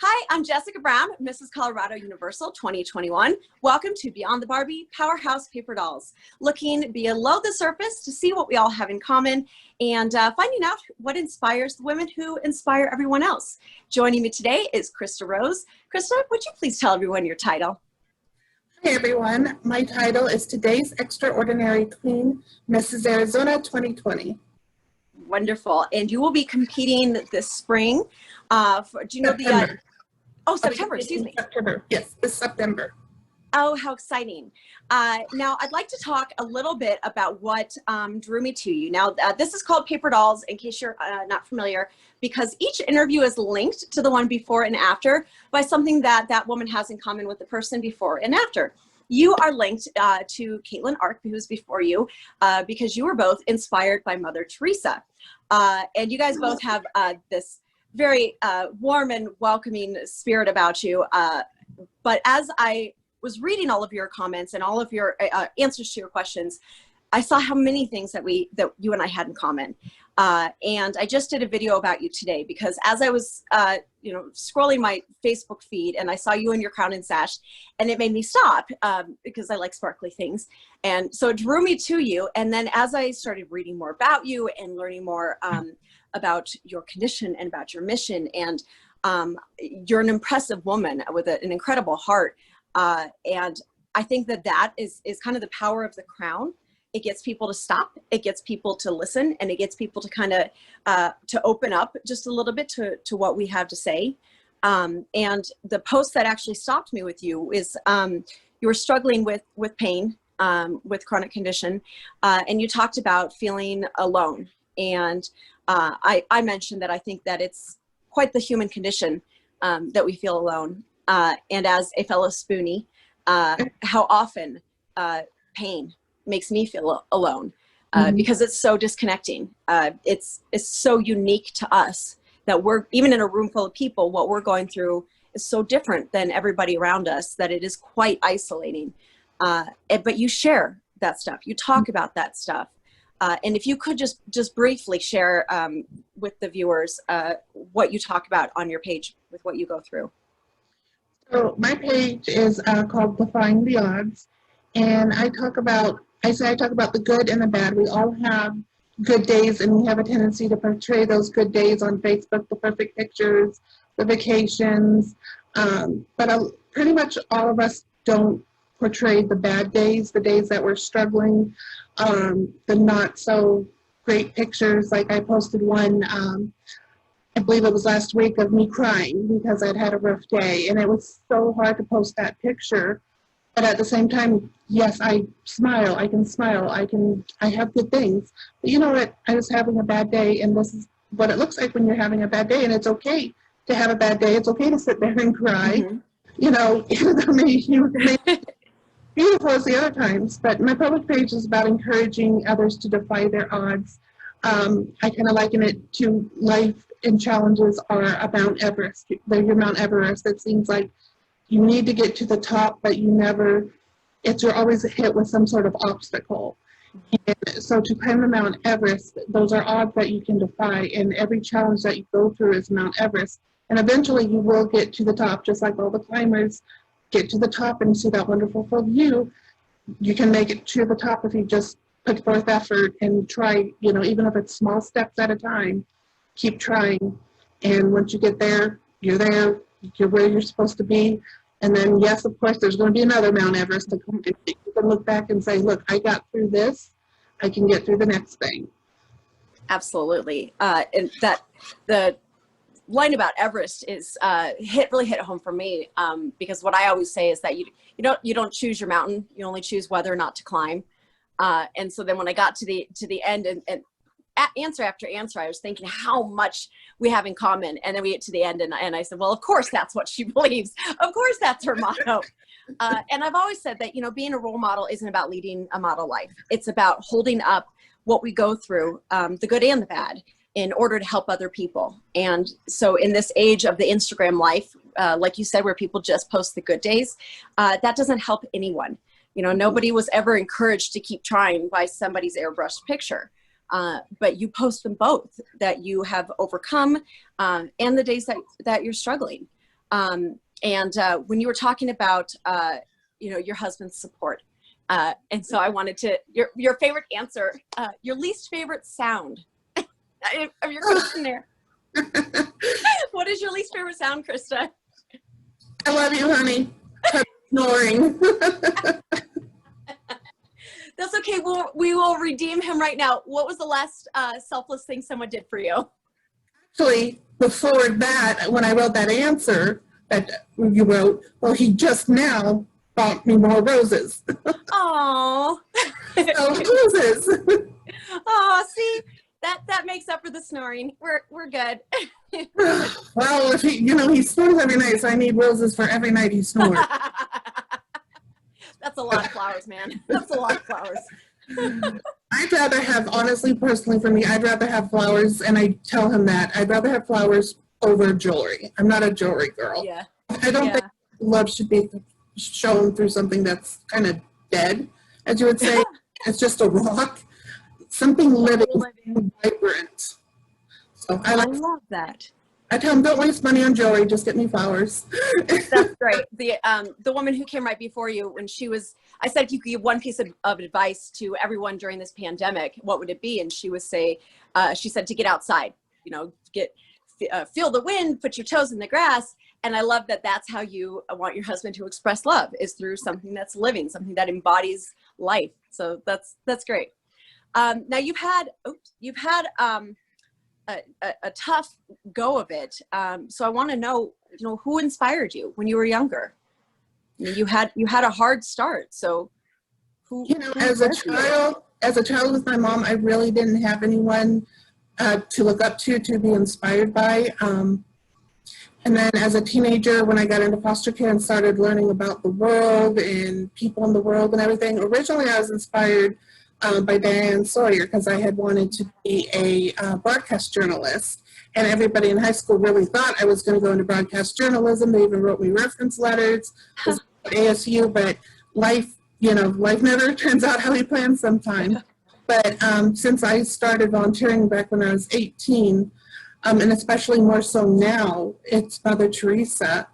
Hi, I'm Jessica Brown, Mrs. Colorado Universal 2021. Welcome to Beyond the Barbie, Powerhouse Paper Dolls, looking below the surface to see what we all have in common and finding out what inspires the women who inspire everyone else. Joining me today is Karista Rose. Karista, would you please tell everyone your title? Hey everyone, my title is Today's Extraordinary Queen, Mrs. Arizona 2020. Wonderful. And you will be competing this spring. Do you know September. September, excuse me. September, yes, this September. Oh, how exciting. Now, I'd like to talk a little bit about what drew me to you. Now, this is called Paper Dolls, in case you're not familiar, because each interview is linked to the one before and after by something that that woman has in common with the person before and after. You are linked to Caitlin Ark, who's before you, because you were both inspired by Mother Teresa. And you guys both have this very warm and welcoming spirit about you. But as I was reading all of your comments and all of your answers to your questions, I saw how many things that you and I had in common. And I just did a video about you today because as I was scrolling my Facebook feed and I saw you in your crown and sash, and it made me stop because I like sparkly things. And so it drew me to you. And then as I started reading more about you and learning more about your condition and about your mission, and you're an impressive woman with an incredible heart. And I think that is kind of the power of the crown. It gets people to stop, it gets people to listen, and it gets people to kind of to open up just a little bit to what we have to say. And the post that actually stopped me with you is you were struggling with pain, with chronic condition, and you talked about feeling alone. And I mentioned that I think that it's quite the human condition that we feel alone. And as a fellow spoonie, how often pain makes me feel alone because it's so disconnecting. It's so unique to us that we're, even in a room full of people, what we're going through is so different than everybody around us that it is quite isolating. But you share that stuff, you talk about that stuff. And if you could just briefly share with the viewers what you talk about on your page with what you go through. So my page is called Defying the Odds, and I talk about the good and the bad. We all have good days, and we have a tendency to portray those good days on Facebook, the perfect pictures, the vacations, but pretty much all of us don't portray the bad days, the days that we're struggling, the not so great pictures. Like I posted one, I believe it was last week, of me crying because I'd had a rough day, and it was so hard to post that picture. But at the same time, yes, I smile, I can smile, I have good things. But you know what, I was having a bad day, and this is what it looks like when you're having a bad day, and it's okay to have a bad day. It's okay to sit there and cry. You know, even though you may beautiful as the other times. But my public page is about encouraging others to defy their odds. I kind of liken it to life and challenges are a Mount Everest. They're your Mount Everest. It seems like you need to get to the top, but you're always hit with some sort of obstacle. And so to climb the Mount Everest, those are odds that you can defy, and every challenge that you go through is Mount Everest. And eventually you will get to the top, just like all the climbers get to the top and see that wonderful full view. You can make it to the top if you just put forth effort and try, even if it's small steps at a time, keep trying. And once you get there, you're where you're supposed to be. And then, yes, of course, there's going to be another Mount Everest to come. You can look back and say, look, I got through this. I can get through the next thing. Absolutely. And that the line about Everest is really hit home for me because what I always say is that you don't choose your mountain. You only choose whether or not to climb. And so then when I got to the end and answer after answer, I was thinking how much we have in common. And then we get to the end and I said, well, of course, that's what she believes. Of course, that's her motto. And I've always said that, being a role model isn't about leading a model life. It's about holding up what we go through, the good and the bad, in order to help other people. And so in this age of the Instagram life, like you said, where people just post the good days, that doesn't help anyone. Nobody was ever encouraged to keep trying by somebody's airbrushed picture. But you post them both, that you have overcome, and the days that you're struggling. When you were talking about, your husband's support, and so I wanted to, your favorite answer, your least favorite sound of your questionnaire. What is your least favorite sound, Karista? I love you, honey. Snoring. That's okay. We will redeem him right now. What was the last selfless thing someone did for you? Actually, before that, when I wrote that answer that you wrote, well, he just now bought me more roses. Oh. So roses. Oh, see, that makes up for the snoring. We're good. Well, if he snores every night, so I need roses for every night he snores. That's a lot of flowers, man. That's a lot of flowers. I'd rather have, honestly, personally for me, I'd rather have flowers, and I tell him that. I'd rather have flowers over jewelry. I'm not a jewelry girl. Yeah. I don't think love should be shown through something that's kind of dead, as you would say. It's just a rock. Something living, vibrant. So I love that. I tell him, don't waste money on jewelry, just get me flowers. That's great. The woman who came right before you, when I said, if you could give one piece of advice to everyone during this pandemic, what would it be? And she said to get outside, feel the wind, put your toes in the grass. And I love that that's how you want your husband to express love, is through something that's living, something that embodies life. So that's great. Now you've had a tough go of it. So I want to know, who inspired you when you were younger? You had a hard start. So who as a child with my mom, I really didn't have anyone to look up to be inspired by. And then as a teenager, when I got into foster care and started learning about the world and people in the world and everything, originally I was inspired by Diane Sawyer, because I had wanted to be a broadcast journalist, and everybody in high school really thought I was going to go into broadcast journalism. They even wrote me reference letters at ASU, but life never turns out how we plan sometimes. But since I started volunteering back when I was 18, and especially more so now, it's Mother Teresa.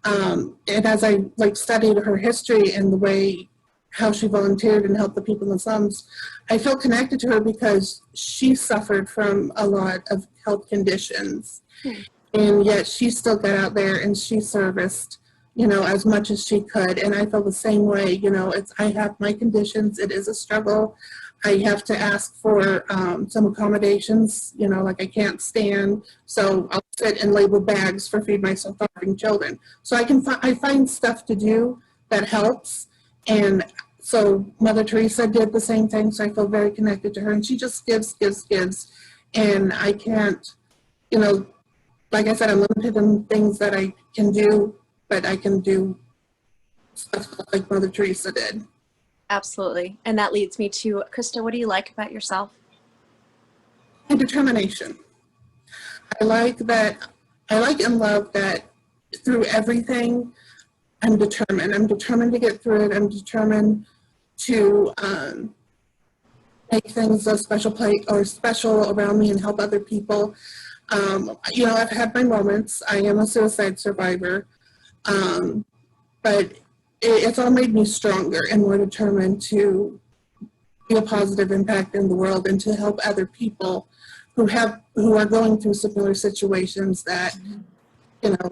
And as I studied her history and the way how she volunteered and helped the people in the slums, I feel connected to her because she suffered from a lot of health conditions. And yet she still got out there and she serviced, as much as she could. And I feel the same way. I have my conditions. It is a struggle. I have to ask for some accommodations, like I can't stand. So I'll sit and label bags for Feed My Starving Children. So I find stuff to do that helps. And so Mother Teresa did the same thing, so I feel very connected to her. And she just gives. And I can't, like I said, I'm limited in things that I can do, but I can do stuff like Mother Teresa did. Absolutely. And that leads me to, Karista, what do you like about yourself? My determination. I like and love that through everything, I'm determined. I'm determined to get through it. I'm determined to make things a special place or special around me and help other people. I've had my moments. I am a suicide survivor, but it's all made me stronger and more determined to be a positive impact in the world and to help other people who are going through similar situations. That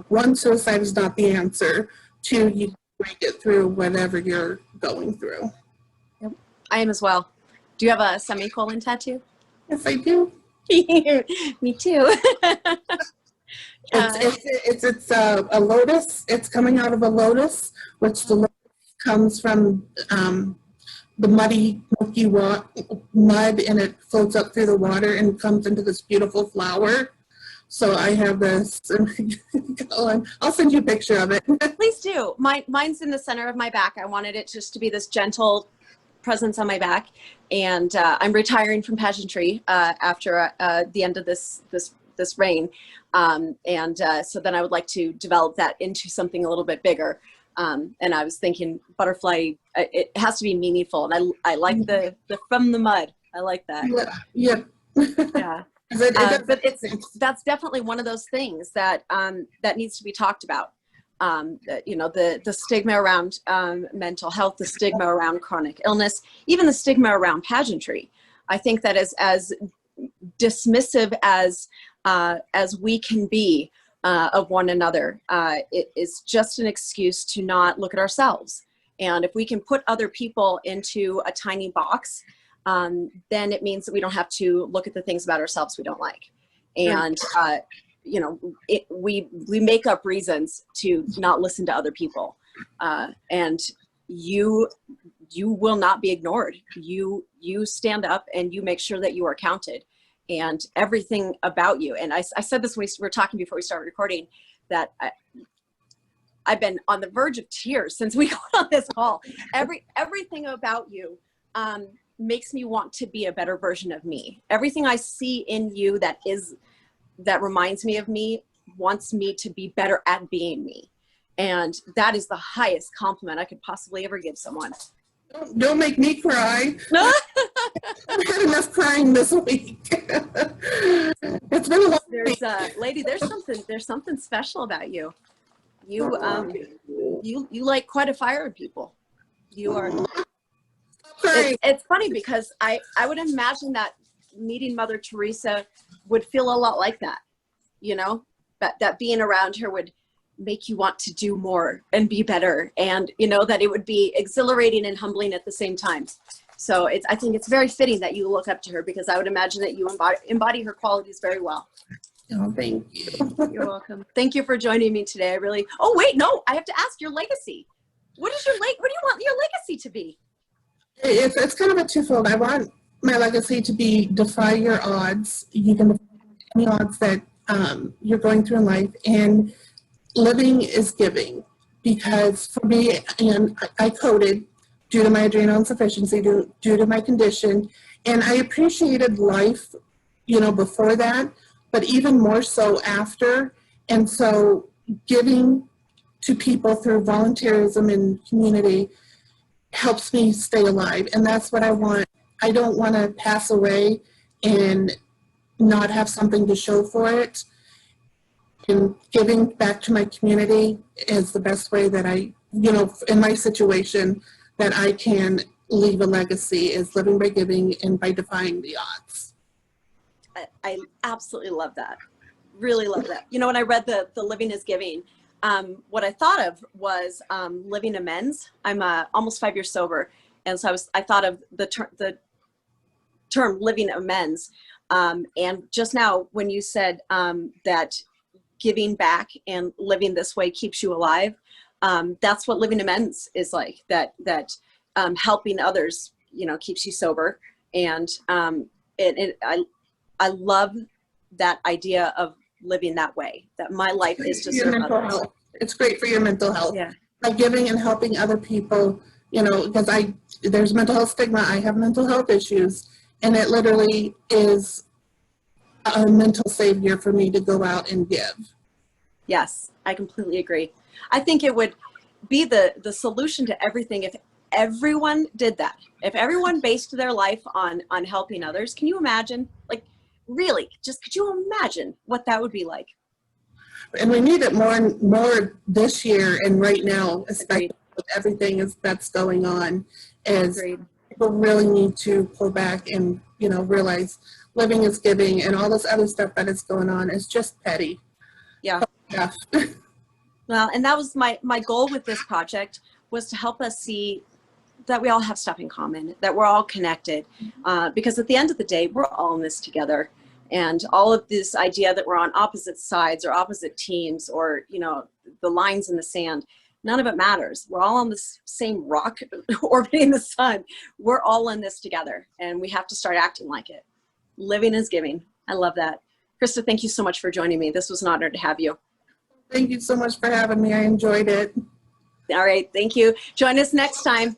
one, suicide is not the answer. Two, you make it through whatever you're going through. Yep. I am as well. Do you have a semicolon tattoo? Yes, I do. Me too. It's a lotus. It's coming out of a lotus, which the lotus comes from the muddy, milky mud, and it floats up through the water and comes into this beautiful flower. So I have this. I'll send you a picture of it. Please do. Mine's in the center of my back. I wanted it just to be this gentle presence on my back. And I'm retiring from pageantry after the end of this reign. So then I would like to develop that into something a little bit bigger. And I was thinking butterfly, it has to be meaningful. And I like the from the mud. I like that. Yeah. Yeah. But that's definitely one of those things that that needs to be talked about. you know, the stigma around mental health, the stigma around chronic illness, even the stigma around pageantry. I think that as dismissive as we can be of one another, it is just an excuse to not look at ourselves. And if we can put other people into a tiny box, then it means that we don't have to look at the things about ourselves we don't like. And you know, we make up reasons to not listen to other people, and you will not be ignored. You stand up and you make sure that you are counted, and everything about you. And I said this when we were talking before we started recording, that I've been on the verge of tears since we got on this call. Everything about you makes me want to be a better version of me. Everything I see in you that reminds me of me wants me to be better at being me. And that is the highest compliment I could possibly ever give someone. Don't make me cry. I've had enough crying this week. It's been a long week. Lady, there's something special about you. You light quite a fire in people. You are. It's funny because I would imagine that meeting Mother Teresa would feel a lot like that, you know, that being around her would make you want to do more and be better, and you know that it would be exhilarating and humbling at the same time. So I think it's very fitting that you look up to her, because I would imagine that you embody her qualities very well. Oh, thank you. You're welcome. Thank you for joining me today. Oh wait, no, I have to ask your legacy. What do you want your legacy to be? It's kind of a twofold. I want my legacy to be defy your odds. You can defy any odds that you're going through in life, and living is giving. Because for me, and I coded due to my adrenal insufficiency, due to my condition, and I appreciated life, you know, before that, but even more so after. And so giving to people through volunteerism and community helps me stay alive, and that's what I want. I don't want to pass away and not have something to show for it. And giving back to my community is the best way that I, you know, in my situation, that I can leave a legacy, is living by giving and by defying the odds. I absolutely love that. Really love that. You know, when I read the Living is Giving, what I thought of was living amends. I'm almost 5 years sober, and so I thought of the term living amends. And just now, when you said that giving back and living this way keeps you alive, that's what living amends is like. That helping others, you know, keeps you sober. And I love that idea of living that way. That my life is to serve others. Health. It's great for your mental health. Yeah. By giving and helping other people, you know, because there's mental health stigma. I have mental health issues, and it literally is a mental savior for me to go out and give. Yes, I completely agree. I think it would be the solution to everything if everyone did that. If everyone based their life on helping others. Can you imagine? Like, really, just could you imagine what that would be like? And we need it more and more this year and right now, especially Agreed. with everything that's going on. Is Agreed. people really need to pull back and, you know, realize living is giving, and all this other stuff that is going on is just petty. Yeah. Well, and that was my goal with this project, was to help us see that we all have stuff in common, that we're all connected, because at the end of the day, we're all in this together. And all of this idea that we're on opposite sides or opposite teams, or, you know, the lines in the sand, none of it matters. We're all on the same rock orbiting the sun. We're all in this together, and we have to start acting like it. Living is giving. I love that. Karista, thank you so much for joining me. This was an honor to have you. Thank you so much for having me. I enjoyed it. All right. Thank you. Join us next time.